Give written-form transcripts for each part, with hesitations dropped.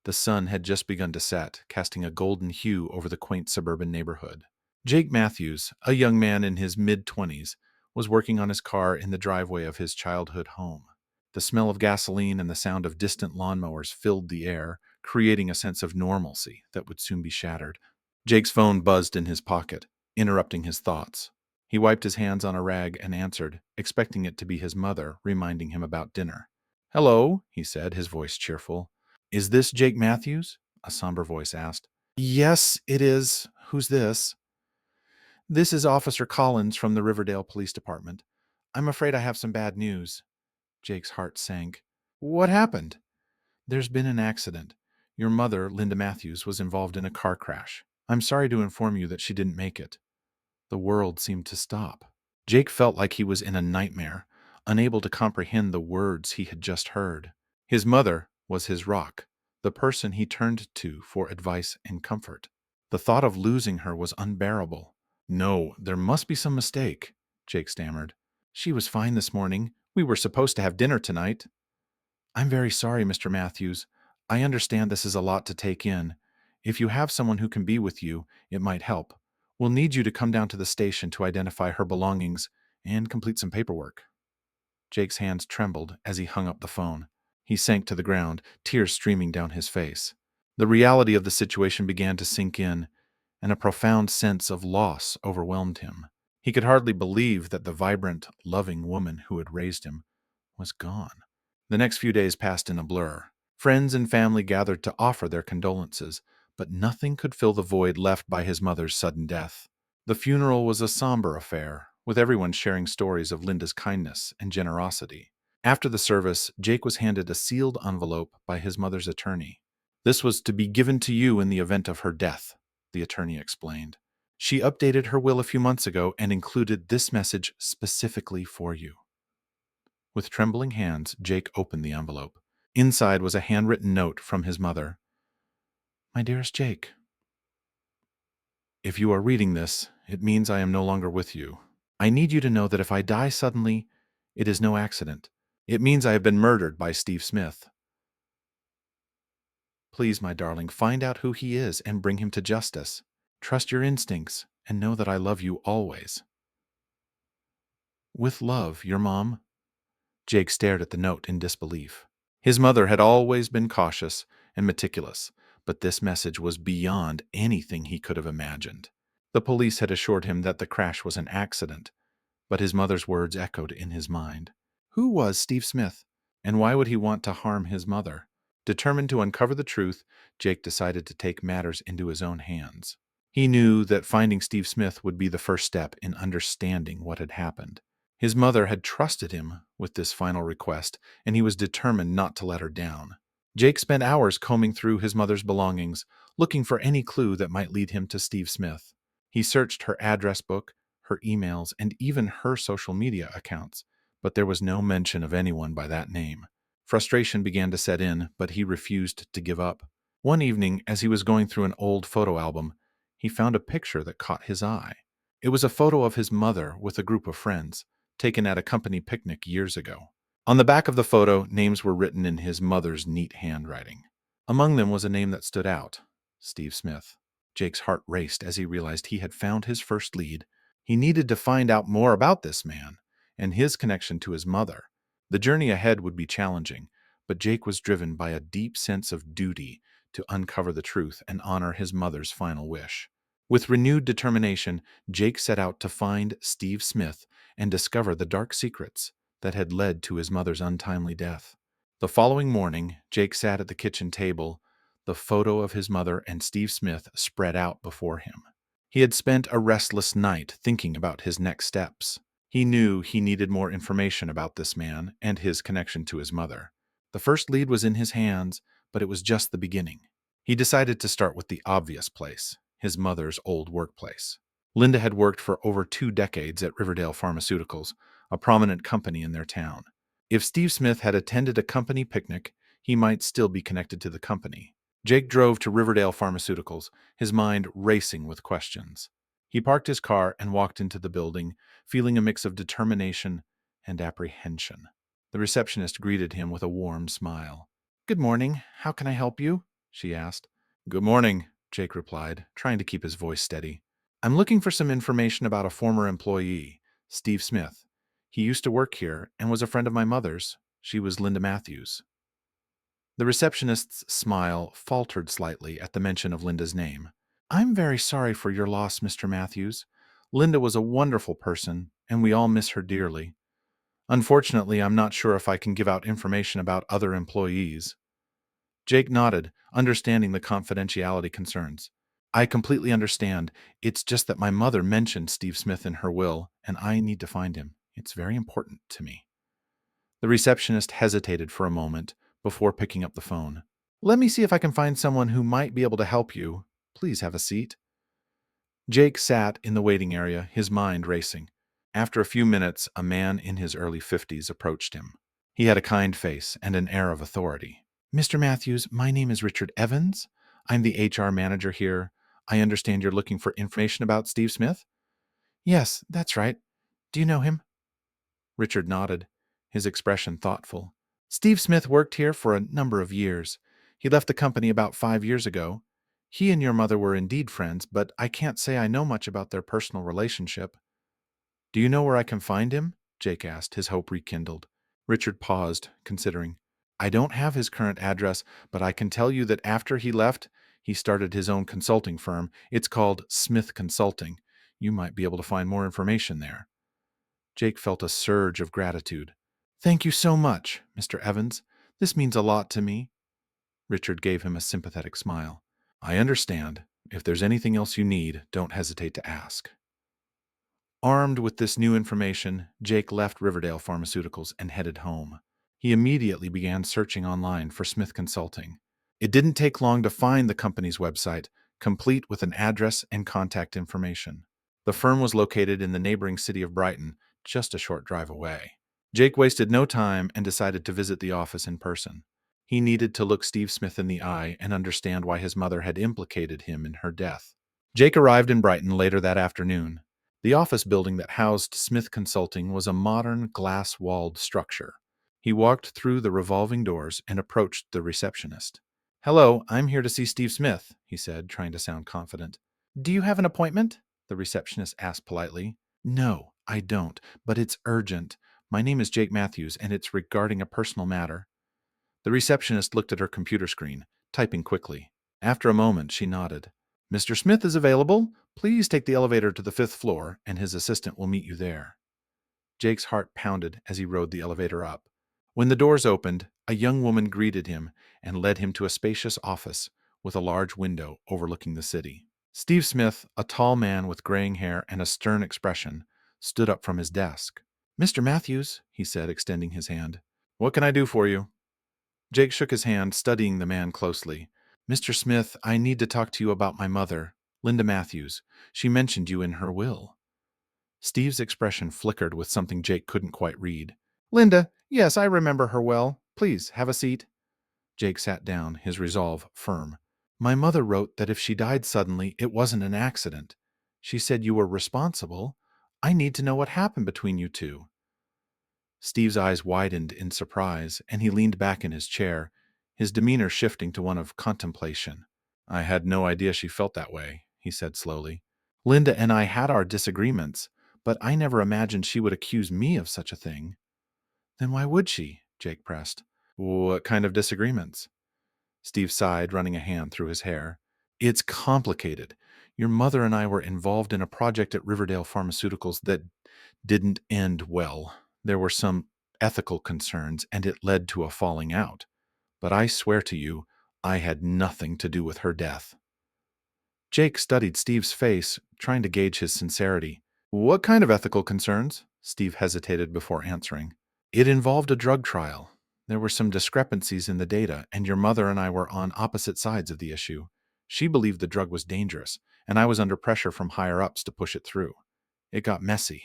The sun had just begun to set, casting a golden hue over the quaint suburban neighborhood. Jake Matthews, a young man in his mid-20s, was working on his car in the driveway of his childhood home. The smell of gasoline and the sound of distant lawnmowers filled the air, creating a sense of normalcy that would soon be shattered. Jake's phone buzzed in his pocket, interrupting his thoughts. He wiped his hands on a rag and answered, expecting it to be his mother reminding him about dinner. "Hello," he said, his voice cheerful. "Is this Jake Matthews?" a somber voice asked. "Yes, it is. Who's this?" "This is Officer Collins from the Riverdale Police Department. I'm afraid I have some bad news." Jake's heart sank. "What happened?" "There's been an accident. Your mother, Linda Matthews, was involved in a car crash. I'm sorry to inform you that she didn't make it." The world seemed to stop. Jake felt like he was in a nightmare, unable to comprehend the words he had just heard. His mother was his rock, the person he turned to for advice and comfort. The thought of losing her was unbearable. "No, there must be some mistake," Jake stammered. "She was fine this morning. We were supposed to have dinner tonight." "I'm very sorry, Mr. Matthews. I understand this is a lot to take in. If you have someone who can be with you, it might help. We'll need you to come down to the station to identify her belongings and complete some paperwork." Jake's hands trembled as he hung up the phone. He sank to the ground, tears streaming down his face. The reality of the situation began to sink in, and a profound sense of loss overwhelmed him. He could hardly believe that the vibrant, loving woman who had raised him was gone. The next few days passed in a blur. Friends and family gathered to offer their condolences, but nothing could fill the void left by his mother's sudden death. The funeral was a somber affair, with everyone sharing stories of Linda's kindness and generosity. After the service, Jake was handed a sealed envelope by his mother's attorney. "This was to be given to you in the event of her death," the attorney explained. "She updated her will a few months ago and included this message specifically for you." With trembling hands, Jake opened the envelope. Inside was a handwritten note from his mother. "My dearest Jake, if you are reading this, it means I am no longer with you. I need you to know that if I die suddenly, it is no accident. It means I have been murdered by Steve Smith. Please, my darling, find out who he is and bring him to justice. Trust your instincts and know that I love you always. With love, your mom." Jake stared at the note in disbelief. His mother had always been cautious and meticulous, but this message was beyond anything he could have imagined. The police had assured him that the crash was an accident, but his mother's words echoed in his mind. Who was Steve Smith, and why would he want to harm his mother? Determined to uncover the truth, Jake decided to take matters into his own hands. He knew that finding Steve Smith would be the first step in understanding what had happened. His mother had trusted him with this final request, and he was determined not to let her down. Jake spent hours combing through his mother's belongings, looking for any clue that might lead him to Steve Smith. He searched her address book, her emails, and even her social media accounts, but there was no mention of anyone by that name. Frustration began to set in, but he refused to give up. One evening, as he was going through an old photo album, he found a picture that caught his eye. It was a photo of his mother with a group of friends, taken at a company picnic years ago. On the back of the photo, names were written in his mother's neat handwriting. Among them was a name that stood out: Steve Smith. Jake's heart raced as he realized he had found his first lead. He needed to find out more about this man and his connection to his mother. The journey ahead would be challenging, but Jake was driven by a deep sense of duty to uncover the truth and honor his mother's final wish. With renewed determination, Jake set out to find Steve Smith and discover the dark secrets that had led to his mother's untimely death. The following morning, Jake sat at the kitchen table, the photo of his mother and Steve Smith spread out before him. He had spent a restless night thinking about his next steps. He knew he needed more information about this man and his connection to his mother. The first lead was in his hands, but it was just the beginning. He decided to start with the obvious place: his mother's old workplace. Linda had worked for over 2 decades at Riverdale Pharmaceuticals, a prominent company in their town. If Steve Smith had attended a company picnic, he might still be connected to the company. Jake drove to Riverdale Pharmaceuticals, his mind racing with questions. He parked his car and walked into the building, feeling a mix of determination and apprehension. The receptionist greeted him with a warm smile. "Good morning. How can I help you?" she asked. Good morning, Jake replied, trying to keep his voice steady. I'm looking for some information about a former employee, Steve Smith. He used to work here and was a friend of my mother's. She was Linda Matthews. The receptionist's smile faltered slightly at the mention of Linda's name. I'm very sorry for your loss, Mr. Matthews. Linda was a wonderful person, and we all miss her dearly. Unfortunately, I'm not sure if I can give out information about other employees. Jake nodded, understanding the confidentiality concerns. I completely understand. It's just that my mother mentioned Steve Smith in her will, and I need to find him. It's very important to me. The receptionist hesitated for a moment before picking up the phone. Let me see if I can find someone who might be able to help you. Please have a seat. Jake sat in the waiting area, his mind racing. After a few minutes, a man in his early 50s approached him. He had a kind face and an air of authority. Mr. Matthews, my name is Richard Evans. I'm the HR manager here. I understand you're looking for information about Steve Smith? Yes, that's right. Do you know him? Richard nodded, his expression thoughtful. Steve Smith worked here for a number of years. He left the company about 5 years ago. He and your mother were indeed friends, but I can't say I know much about their personal relationship. Do you know where I can find him? Jake asked, his hope rekindled. Richard paused, considering. I don't have his current address, but I can tell you that after he left, he started his own consulting firm. It's called Smith Consulting. You might be able to find more information there. Jake felt a surge of gratitude. Thank you so much, Mr. Evans. This means a lot to me. Richard gave him a sympathetic smile. I understand. If there's anything else you need, don't hesitate to ask. Armed with this new information, Jake left Riverdale Pharmaceuticals and headed home. He immediately began searching online for Smith Consulting. It didn't take long to find the company's website, complete with an address and contact information. The firm was located in the neighboring city of Brighton, just a short drive away. Jake wasted no time and decided to visit the office in person. He needed to look Steve Smith in the eye and understand why his mother had implicated him in her death. Jake arrived in Brighton later that afternoon. The office building that housed Smith Consulting was a modern, glass-walled structure. He walked through the revolving doors and approached the receptionist. Hello, I'm here to see Steve Smith, he said, trying to sound confident. Do you have an appointment? The receptionist asked politely. No, I don't, but it's urgent. My name is Jake Matthews, and it's regarding a personal matter. The receptionist looked at her computer screen, typing quickly. After a moment, she nodded. Mr. Smith is available. Please take the elevator to the 5th floor, and his assistant will meet you there. Jake's heart pounded as he rode the elevator up. When the doors opened, a young woman greeted him and led him to a spacious office with a large window overlooking the city. Steve Smith, a tall man with graying hair and a stern expression, stood up from his desk. Mr. Matthews, he said, extending his hand. What can I do for you? Jake shook his hand, studying the man closely. Mr. Smith, I need to talk to you about my mother, Linda Matthews. She mentioned you in her will. Steve's expression flickered with something Jake couldn't quite read. Linda, yes, I remember her well. Please, have a seat. Jake sat down, his resolve firm. My mother wrote that if she died suddenly, it wasn't an accident. She said you were responsible. I need to know what happened between you two. Steve's eyes widened in surprise, and he leaned back in his chair, his demeanor shifting to one of contemplation. I had no idea she felt that way, he said slowly. Linda and I had our disagreements, but I never imagined she would accuse me of such a thing. Then why would she? Jake pressed. What kind of disagreements? Steve sighed, running a hand through his hair. It's complicated. Your mother and I were involved in a project at Riverdale Pharmaceuticals that didn't end well. There were some ethical concerns, and it led to a falling out. But I swear to you, I had nothing to do with her death. Jake studied Steve's face, trying to gauge his sincerity. What kind of ethical concerns? Steve hesitated before answering. It involved a drug trial. There were some discrepancies in the data, and your mother and I were on opposite sides of the issue. She believed the drug was dangerous, and I was under pressure from higher-ups to push it through. It got messy.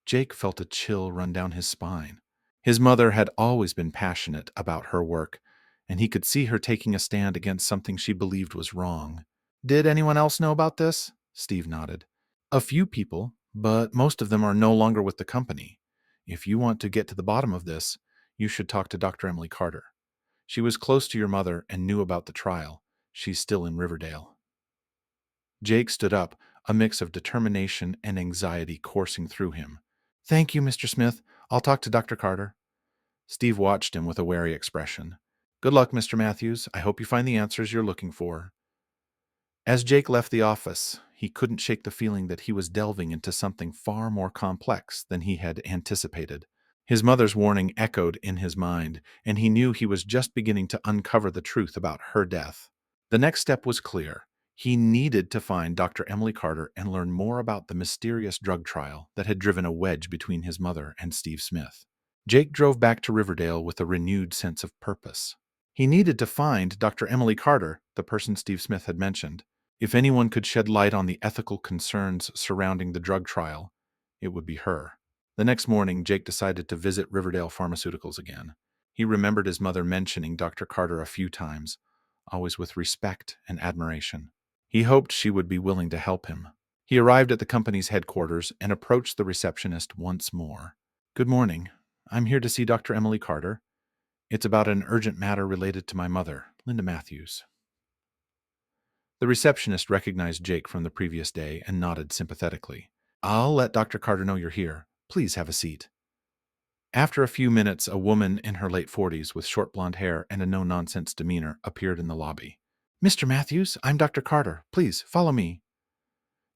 Jake felt a chill run down his spine. His mother had always been passionate about her work, and he could see her taking a stand against something she believed was wrong. Did anyone else know about this? Steve nodded. A few people, but most of them are no longer with the company. If you want to get to the bottom of this, you should talk to Dr. Emily Carter. She was close to your mother and knew about the trial. She's still in Riverdale. Jake stood up, a mix of determination and anxiety coursing through him. Thank you, Mr. Smith. I'll talk to Dr. Carter. Steve watched him with a wary expression. Good luck, Mr. Matthews. I hope you find the answers you're looking for. As Jake left the office, he couldn't shake the feeling that he was delving into something far more complex than he had anticipated. His mother's warning echoed in his mind, and he knew he was just beginning to uncover the truth about her death. The next step was clear. He needed to find Dr. Emily Carter and learn more about the mysterious drug trial that had driven a wedge between his mother and Steve Smith. Jake drove back to Riverdale with a renewed sense of purpose. He needed to find Dr. Emily Carter, the person Steve Smith had mentioned. If anyone could shed light on the ethical concerns surrounding the drug trial, it would be her. The next morning, Jake decided to visit Riverdale Pharmaceuticals again. He remembered his mother mentioning Dr. Carter a few times, always with respect and admiration. He hoped she would be willing to help him. He arrived at the company's headquarters and approached the receptionist once more. Good morning. I'm here to see Dr. Emily Carter. It's about an urgent matter related to my mother, Linda Matthews. The receptionist recognized Jake from the previous day and nodded sympathetically. I'll let Dr. Carter know you're here. Please have a seat. After a few minutes, a woman in her late 40s with short blonde hair and a no-nonsense demeanor appeared in the lobby. Mr. Matthews, I'm Dr. Carter. Please follow me.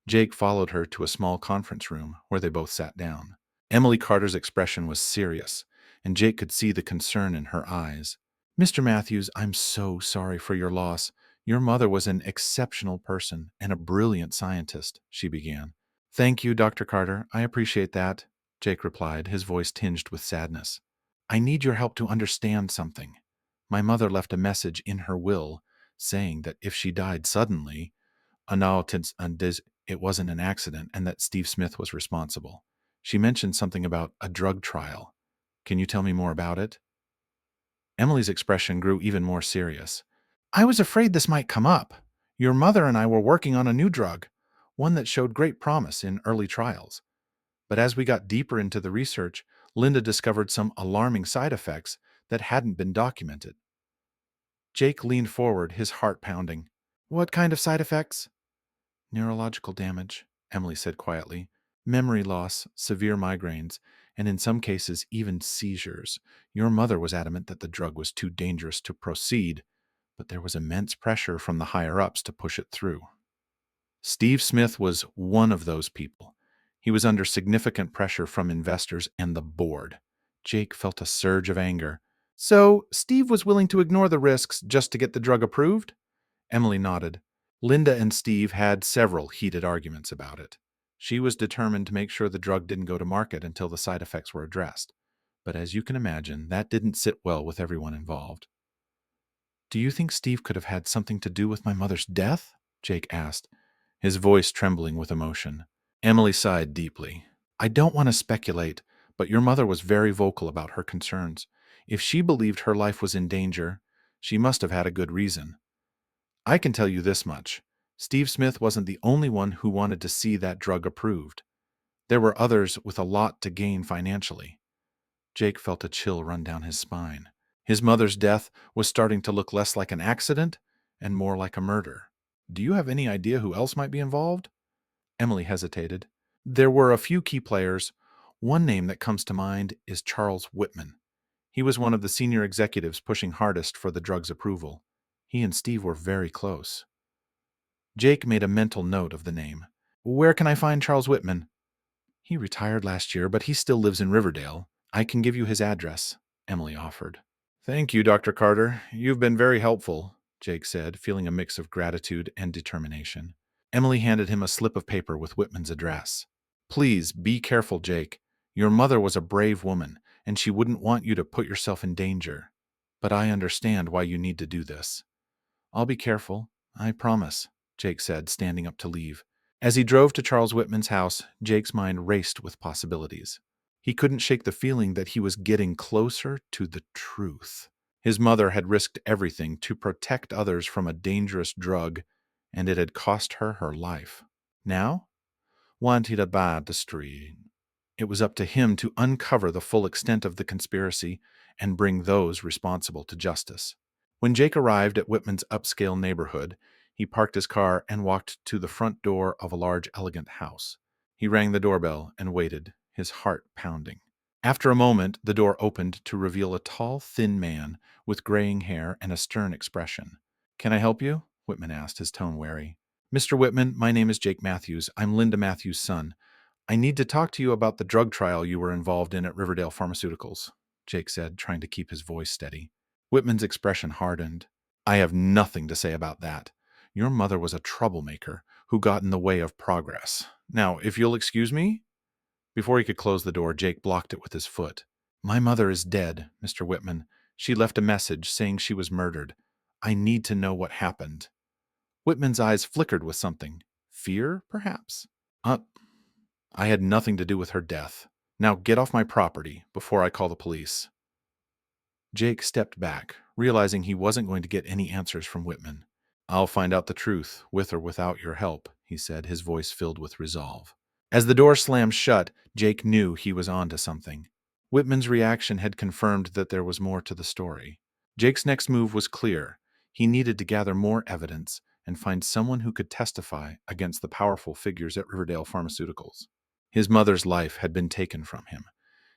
Jake followed her to a small conference room where they both sat down. Emily Carter's expression was serious, and Jake could see the concern in her eyes. Mr. Matthews, I'm so sorry for your loss. Your mother was an exceptional person and a brilliant scientist, she began. Thank you, Dr. Carter. I appreciate that, Jake replied, his voice tinged with sadness. I need your help to understand something. My mother left a message in her will saying that if she died suddenly, it wasn't an accident and that Steve Smith was responsible. She mentioned something about a drug trial. Can you tell me more about it? Emily's expression grew even more serious. I was afraid this might come up. Your mother and I were working on a new drug, one that showed great promise in early trials. But as we got deeper into the research, Linda discovered some alarming side effects that hadn't been documented. Jake leaned forward, his heart pounding. What kind of side effects? Neurological damage, Emily said quietly. Memory loss, severe migraines, and in some cases even seizures. Your mother was adamant that the drug was too dangerous to proceed, but there was immense pressure from the higher-ups to push it through. Steve Smith was one of those people. He was under significant pressure from investors and the board. Jake felt a surge of anger. So, Steve was willing to ignore the risks just to get the drug approved? Emily nodded. Linda and Steve had several heated arguments about it. She was determined to make sure the drug didn't go to market until the side effects were addressed. But as you can imagine, that didn't sit well with everyone involved. Do you think Steve could have had something to do with my mother's death? Jake asked, his voice trembling with emotion. Emily sighed deeply. I don't want to speculate, but your mother was very vocal about her concerns. If she believed her life was in danger, she must have had a good reason. I can tell you this much. Steve Smith wasn't the only one who wanted to see that drug approved. There were others with a lot to gain financially. Jake felt a chill run down his spine. His mother's death was starting to look less like an accident and more like a murder. Do you have any idea who else might be involved? Emily hesitated. There were a few key players. One name that comes to mind is Charles Whitman. He was one of the senior executives pushing hardest for the drug's approval. He and Steve were very close. Jake made a mental note of the name. Where can I find Charles Whitman? He retired last year, but he still lives in Riverdale. I can give you his address, Emily offered. Thank you, Dr. Carter. You've been very helpful, Jake said, feeling a mix of gratitude and determination. Emily handed him a slip of paper with Whitman's address. Please be careful, Jake. Your mother was a brave woman, and she wouldn't want you to put yourself in danger. But I understand why you need to do this. I'll be careful, I promise, Jake said, standing up to leave. As he drove to Charles Whitman's house, Jake's mind raced with possibilities. He couldn't shake the feeling that he was getting closer to the truth. His mother had risked everything to protect others from a dangerous drug, and it had cost her her life. Now, wanted a bad the street. It was up to him to uncover the full extent of the conspiracy and bring those responsible to justice. When Jake arrived at Whitman's upscale neighborhood, he parked his car and walked to the front door of a large, elegant house. He rang the doorbell and waited, his heart pounding. After a moment, the door opened to reveal a tall, thin man with graying hair and a stern expression. "Can I help you?" Whitman asked, his tone wary. "Mr. Whitman, my name is Jake Matthews. I'm Linda Matthews' son. I need to talk to you about the drug trial you were involved in at Riverdale Pharmaceuticals," Jake said, trying to keep his voice steady. Whitman's expression hardened. "I have nothing to say about that. Your mother was a troublemaker who got in the way of progress. Now, if you'll excuse me." Before he could close the door, Jake blocked it with his foot. "My mother is dead, Mr. Whitman. She left a message saying she was murdered. I need to know what happened." Whitman's eyes flickered with something. Fear, perhaps? Uh, I had nothing to do with her death. Now get off my property before I call the police." Jake stepped back, realizing he wasn't going to get any answers from Whitman. "I'll find out the truth, with or without your help," he said, his voice filled with resolve. As the door slammed shut, Jake knew he was on to something. Whitman's reaction had confirmed that there was more to the story. Jake's next move was clear. He needed to gather more evidence and find someone who could testify against the powerful figures at Riverdale Pharmaceuticals. His mother's life had been taken from him,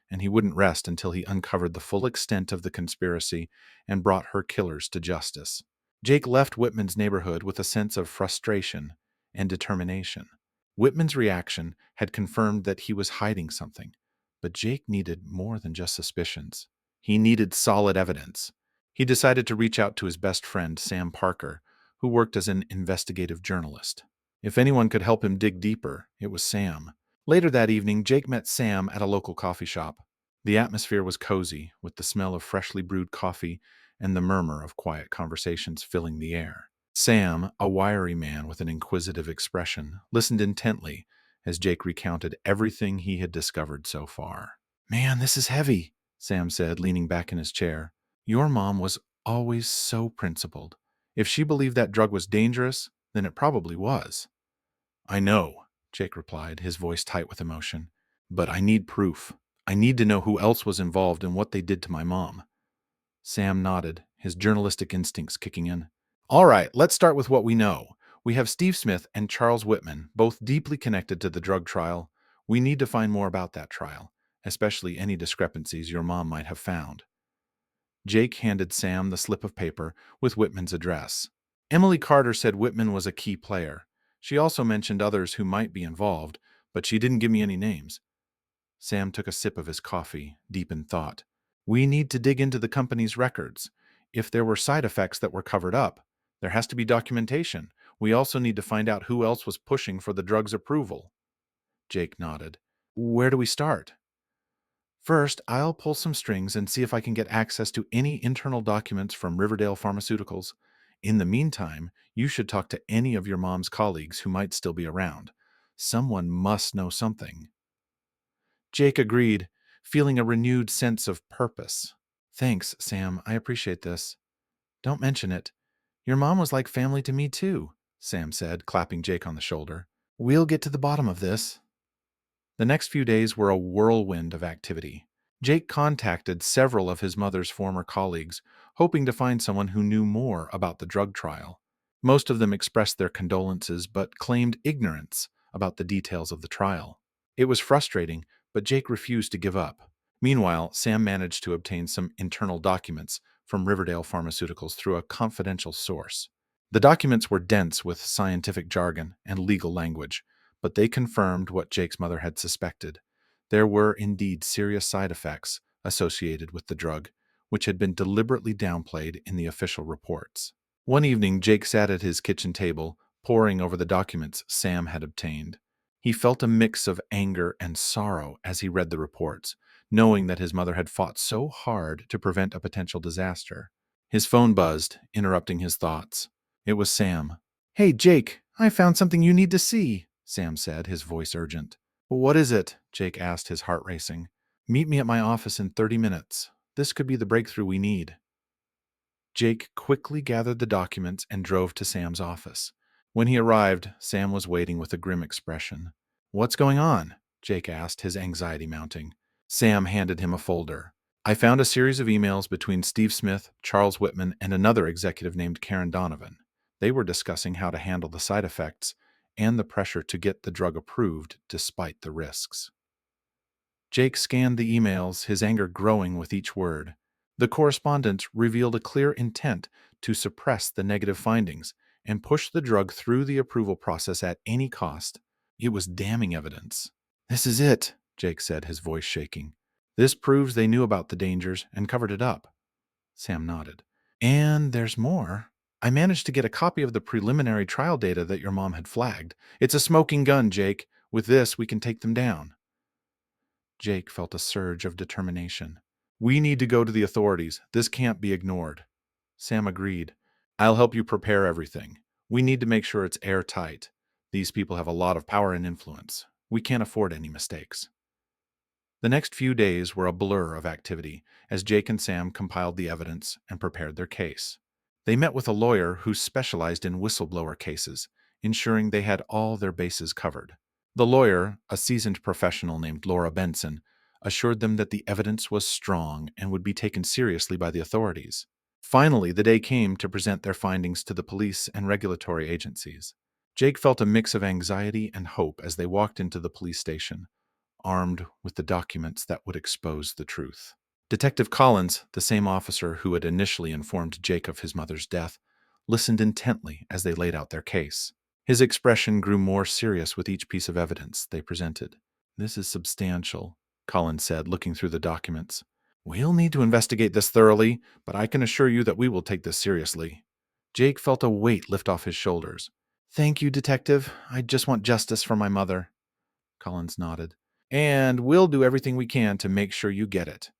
and he wouldn't rest until he uncovered the full extent of the conspiracy and brought her killers to justice. Jake left Whitman's neighborhood with a sense of frustration and determination. Whitman's reaction had confirmed that he was hiding something, but Jake needed more than just suspicions. He needed solid evidence. He decided to reach out to his best friend, Sam Parker, who worked as an investigative journalist. If anyone could help him dig deeper, it was Sam. Later that evening, Jake met Sam at a local coffee shop. The atmosphere was cozy, with the smell of freshly brewed coffee and the murmur of quiet conversations filling the air. Sam, a wiry man with an inquisitive expression, listened intently as Jake recounted everything he had discovered so far. "Man, this is heavy," Sam said, leaning back in his chair. "Your mom was always so principled. If she believed that drug was dangerous, then it probably was." "I know," Jake replied, his voice tight with emotion. "But I need proof. I need to know who else was involved and what they did to my mom." Sam nodded, his journalistic instincts kicking in. "All right, let's start with what we know. We have Steve Smith and Charles Whitman, both deeply connected to the drug trial. We need to find more about that trial, especially any discrepancies your mom might have found." Jake handed Sam the slip of paper with Whitman's address. "Emily Carter said Whitman was a key player. She also mentioned others who might be involved, but she didn't give me any names." Sam took a sip of his coffee, deep in thought. "We need to dig into the company's records. If there were side effects that were covered up, there has to be documentation. We also need to find out who else was pushing for the drug's approval." Jake nodded. "Where do we start?" "First, I'll pull some strings and see if I can get access to any internal documents from Riverdale Pharmaceuticals. In the meantime, you should talk to any of your mom's colleagues who might still be around. Someone must know something." Jake agreed, feeling a renewed sense of purpose. "Thanks, Sam. I appreciate this." "Don't mention it. Your mom was like family to me, too," Sam said, clapping Jake on the shoulder. "We'll get to the bottom of this." The next few days were a whirlwind of activity. Jake contacted several of his mother's former colleagues, hoping to find someone who knew more about the drug trial. Most of them expressed their condolences but claimed ignorance about the details of the trial. It was frustrating, but Jake refused to give up. Meanwhile, Sam managed to obtain some internal documents from Riverdale Pharmaceuticals through a confidential source. The documents were dense with scientific jargon and legal language, but they confirmed what Jake's mother had suspected. There were indeed serious side effects associated with the drug, which had been deliberately downplayed in the official reports. One evening, Jake sat at his kitchen table, poring over the documents Sam had obtained. He felt a mix of anger and sorrow as he read the reports, knowing that his mother had fought so hard to prevent a potential disaster. His phone buzzed, interrupting his thoughts. It was Sam. "Hey, Jake, I found something you need to see," Sam said, his voice urgent. "What is it?" Jake asked, his heart racing. "Meet me at my office in 30 minutes. This could be the breakthrough we need." Jake quickly gathered the documents and drove to Sam's office. When he arrived, Sam was waiting with a grim expression. "What's going on?" Jake asked, his anxiety mounting. Sam handed him a folder. I found a series of emails between Steve Smith, Charles Whitman, and another executive named Karen Donovan. They were discussing how to handle the side effects and the pressure to get the drug approved despite the risks. Jake scanned the emails, his anger growing with each word. The correspondence revealed a clear intent to suppress the negative findings and push the drug through the approval process at any cost. It was damning evidence. "This is it," Jake said, his voice shaking. "This proves they knew about the dangers and covered it up." Sam nodded. "And there's more. I managed to get a copy of the preliminary trial data that your mom had flagged. It's a smoking gun, Jake. With this, we can take them down." Jake felt a surge of determination. "We need to go to the authorities. This can't be ignored." Sam agreed. "I'll help you prepare everything. We need to make sure it's airtight. These people have a lot of power and influence. We can't afford any mistakes." The next few days were a blur of activity as Jake and Sam compiled the evidence and prepared their case. They met with a lawyer who specialized in whistleblower cases, ensuring they had all their bases covered. The lawyer, a seasoned professional named Laura Benson, assured them that the evidence was strong and would be taken seriously by the authorities. Finally, the day came to present their findings to the police and regulatory agencies. Jake felt a mix of anxiety and hope as they walked into the police station, armed with the documents that would expose the truth. Detective Collins, the same officer who had initially informed Jake of his mother's death, listened intently as they laid out their case. His expression grew more serious with each piece of evidence they presented. "This is substantial," Collins said, looking through the documents. "We'll need to investigate this thoroughly, but I can assure you that we will take this seriously." Jake felt a weight lift off his shoulders. "Thank you, Detective. I just want justice for my mother." Collins nodded. "And we'll do everything we can to make sure you get it."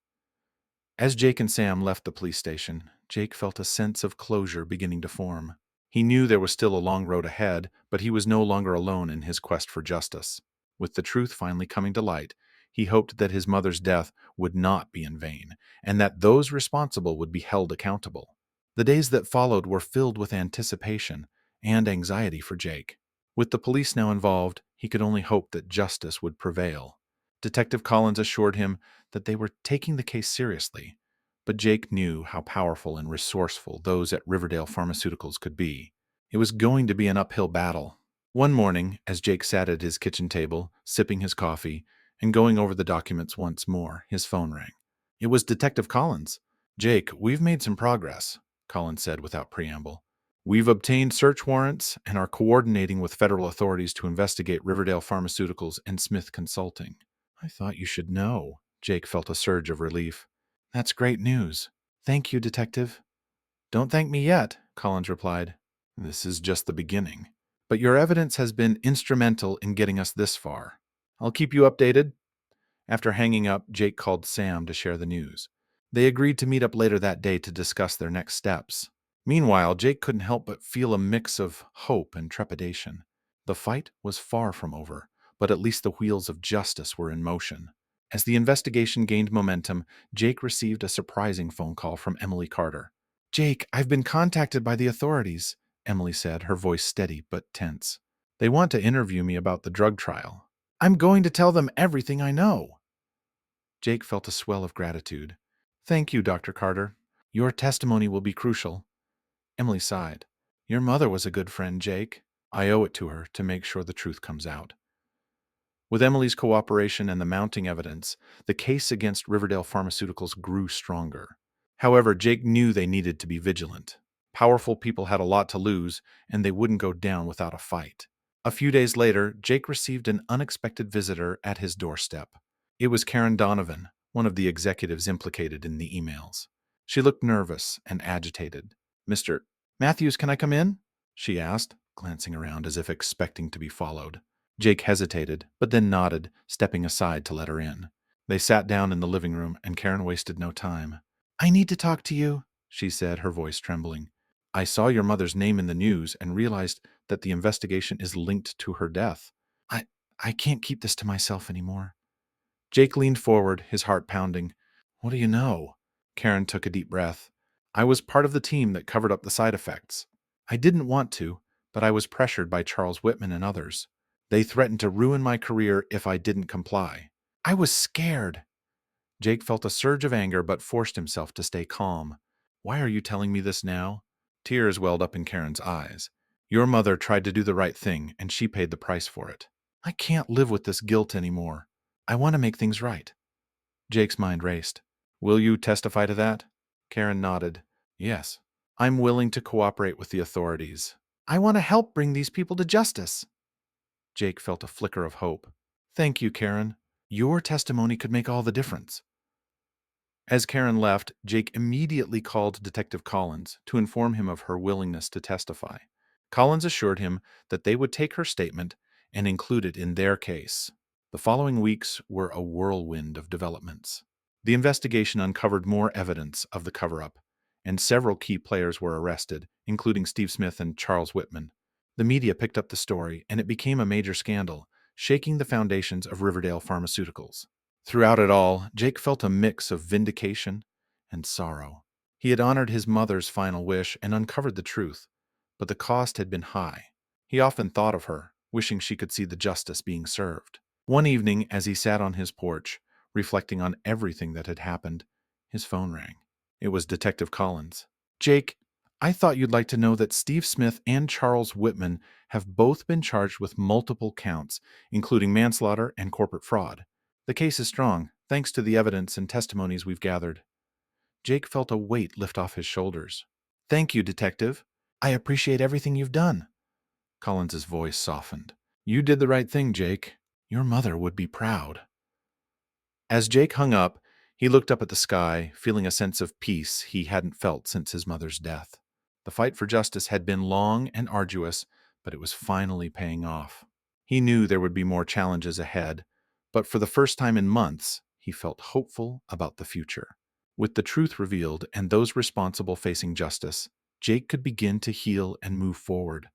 As Jake and Sam left the police station, Jake felt a sense of closure beginning to form. He knew there was still a long road ahead, but he was no longer alone in his quest for justice. With the truth finally coming to light, he hoped that his mother's death would not be in vain, and that those responsible would be held accountable. The days that followed were filled with anticipation and anxiety for Jake. With the police now involved, he could only hope that justice would prevail. Detective Collins assured him that they were taking the case seriously, but Jake knew how powerful and resourceful those at Riverdale Pharmaceuticals could be. It was going to be an uphill battle. One morning, as Jake sat at his kitchen table, sipping his coffee and going over the documents once more, his phone rang. It was Detective Collins. "Jake, we've made some progress," Collins said without preamble. "We've obtained search warrants and are coordinating with federal authorities to investigate Riverdale Pharmaceuticals and Smith Consulting." "I thought you should know." Jake felt a surge of relief. "That's great news. Thank you, Detective." "Don't thank me yet," Collins replied. "This is just the beginning. But your evidence has been instrumental in getting us this far. I'll keep you updated." After hanging up, Jake called Sam to share the news. They agreed to meet up later that day to discuss their next steps. Meanwhile, Jake couldn't help but feel a mix of hope and trepidation. The fight was far from over, but at least the wheels of justice were in motion. As the investigation gained momentum, Jake received a surprising phone call from Emily Carter. "Jake, I've been contacted by the authorities," Emily said, her voice steady but tense. "They want to interview me about the drug trial. I'm going to tell them everything I know." Jake felt a swell of gratitude. "Thank you, Dr. Carter. Your testimony will be crucial." Emily sighed. "Your mother was a good friend, Jake. I owe it to her to make sure the truth comes out." With Emily's cooperation and the mounting evidence, the case against Riverdale Pharmaceuticals grew stronger. However, Jake knew they needed to be vigilant. Powerful people had a lot to lose, and they wouldn't go down without a fight. A few days later, Jake received an unexpected visitor at his doorstep. It was Karen Donovan, one of the executives implicated in the emails. She looked nervous and agitated. "Mr. Matthews, can I come in?" she asked, glancing around as if expecting to be followed. Jake hesitated, but then nodded, stepping aside to let her in. They sat down in the living room, and Karen wasted no time. "I need to talk to you," she said, her voice trembling. "I saw your mother's name in the news and realized that the investigation is linked to her death. I I can't keep this to myself anymore." Jake leaned forward, his heart pounding. "What do you know?" Karen took a deep breath. "I was part of the team that covered up the side effects. I didn't want to, but I was pressured by Charles Whitman and others. They threatened to ruin my career if I didn't comply. I was scared." Jake felt a surge of anger but forced himself to stay calm. Why are you telling me this now? Tears welled up in Karen's eyes. Your mother tried to do the right thing, and she paid the price for it. I can't live with this guilt anymore. I want to make things right. Jake's mind raced. Will you testify to that? Karen nodded. Yes. I'm willing to cooperate with the authorities. I want to help bring these people to justice. Jake felt a flicker of hope. Thank you, Karen. Your testimony could make all the difference. As Karen left, Jake immediately called Detective Collins to inform him of her willingness to testify. Collins assured him that they would take her statement and include it in their case. The following weeks were a whirlwind of developments. The investigation uncovered more evidence of the cover-up, and several key players were arrested, including Steve Smith and Charles Whitman. The media picked up the story, and it became a major scandal, shaking the foundations of Riverdale Pharmaceuticals. Throughout it all, Jake felt a mix of vindication and sorrow. He had honored his mother's final wish and uncovered the truth, but the cost had been high. He often thought of her, wishing she could see the justice being served. One evening, as he sat on his porch, reflecting on everything that had happened, his phone rang. It was Detective Collins. Jake, I thought you'd like to know that Steve Smith and Charles Whitman have both been charged with multiple counts, including manslaughter and corporate fraud. The case is strong, thanks to the evidence and testimonies we've gathered. Jake felt a weight lift off his shoulders. Thank you, Detective. I appreciate everything you've done. Collins's voice softened. You did the right thing, Jake. Your mother would be proud. As Jake hung up, he looked up at the sky, feeling a sense of peace he hadn't felt since his mother's death. The fight for justice had been long and arduous, but it was finally paying off. He knew there would be more challenges ahead, but for the first time in months, he felt hopeful about the future. With the truth revealed and those responsible facing justice, Jake could begin to heal and move forward,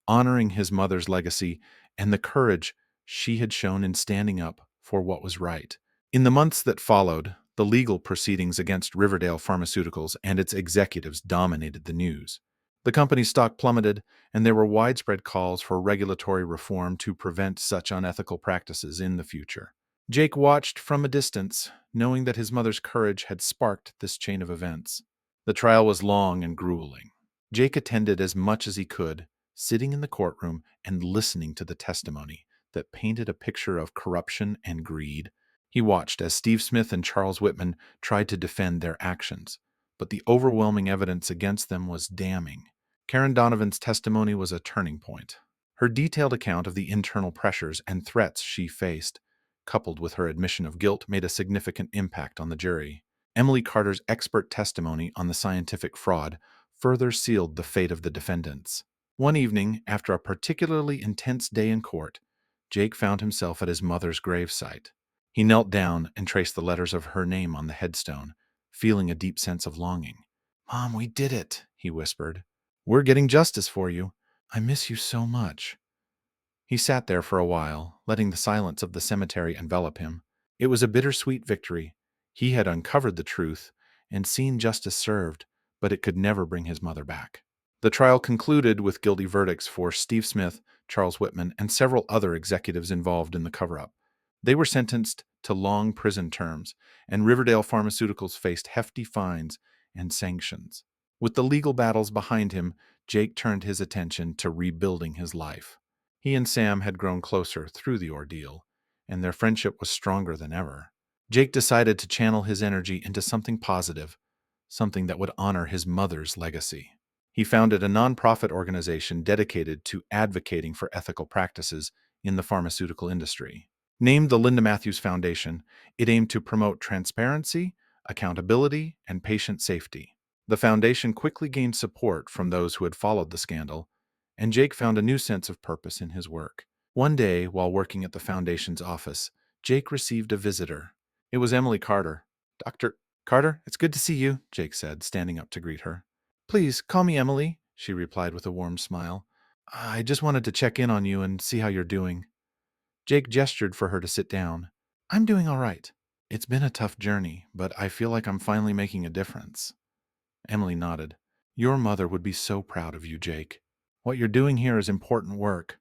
honoring his mother's legacy and the courage she had shown in standing up for what was right. In the months that followed, the legal proceedings against Riverdale Pharmaceuticals and its executives dominated the news. The company's stock plummeted, and there were widespread calls for regulatory reform to prevent such unethical practices in the future. Jake watched from a distance, knowing that his mother's courage had sparked this chain of events. The trial was long and grueling. Jake attended as much as he could, sitting in the courtroom and listening to the testimony that painted a picture of corruption and greed. He watched as Steve Smith and Charles Whitman tried to defend their actions, but the overwhelming evidence against them was damning. Karen Donovan's testimony was a turning point. Her detailed account of the internal pressures and threats she faced, coupled with her admission of guilt, made a significant impact on the jury. Emily Carter's expert testimony on the scientific fraud further sealed the fate of the defendants. One evening, after a particularly intense day in court, Jake found himself at his mother's gravesite. He knelt down and traced the letters of her name on the headstone, feeling a deep sense of longing. "Mom, we did it," he whispered. "We're getting justice for you. I miss you so much." He sat there for a while, letting the silence of the cemetery envelop him. It was a bittersweet victory. He had uncovered the truth and seen justice served, but it could never bring his mother back. The trial concluded with guilty verdicts for Steve Smith, Charles Whitman, and several other executives involved in the cover-up. They were sentenced to long prison terms, and Riverdale Pharmaceuticals faced hefty fines and sanctions. With the legal battles behind him, Jake turned his attention to rebuilding his life. He and Sam had grown closer through the ordeal, and their friendship was stronger than ever. Jake decided to channel his energy into something positive, something that would honor his mother's legacy. He founded a nonprofit organization dedicated to advocating for ethical practices in the pharmaceutical industry. Named the Linda Matthews Foundation, it aimed to promote transparency, accountability, and patient safety. The foundation quickly gained support from those who had followed the scandal, and Jake found a new sense of purpose in his work. One day, while working at the foundation's office, Jake received a visitor. It was Emily Carter. "Dr. Carter, it's good to see you," Jake said, standing up to greet her. "Please, call me Emily," she replied with a warm smile. "I just wanted to check in on you and see how you're doing." Jake gestured for her to sit down. "I'm doing all right. It's been a tough journey, but I feel like I'm finally making a difference." Emily nodded. "Your mother would be so proud of you, Jake. What you're doing here is important work."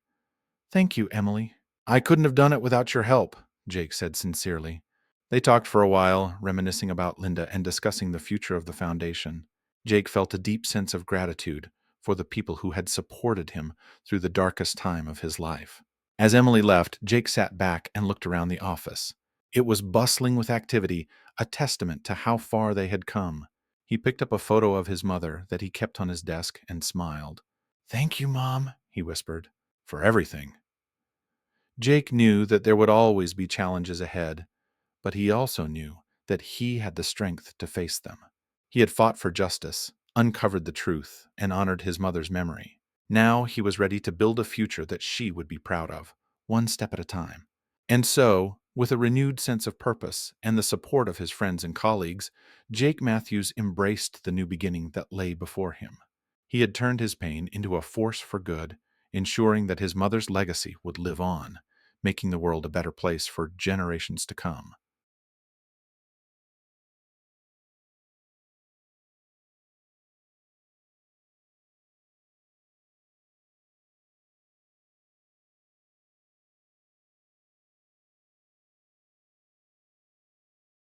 "Thank you, Emily." "I couldn't have done it without your help," Jake said sincerely. They talked for a while, reminiscing about Linda and discussing the future of the foundation. Jake felt a deep sense of gratitude for the people who had supported him through the darkest time of his life. As Emily left, Jake sat back and looked around the office. It was bustling with activity, a testament to how far they had come. He picked up a photo of his mother that he kept on his desk and smiled. "Thank you, Mom," he whispered, "for everything." Jake knew that there would always be challenges ahead, but he also knew that he had the strength to face them. He had fought for justice, uncovered the truth, and honored his mother's memory. Now he was ready to build a future that she would be proud of, one step at a time. And so, with a renewed sense of purpose and the support of his friends and colleagues, Jake Matthews embraced the new beginning that lay before him. He had turned his pain into a force for good, ensuring that his mother's legacy would live on, making the world a better place for generations to come.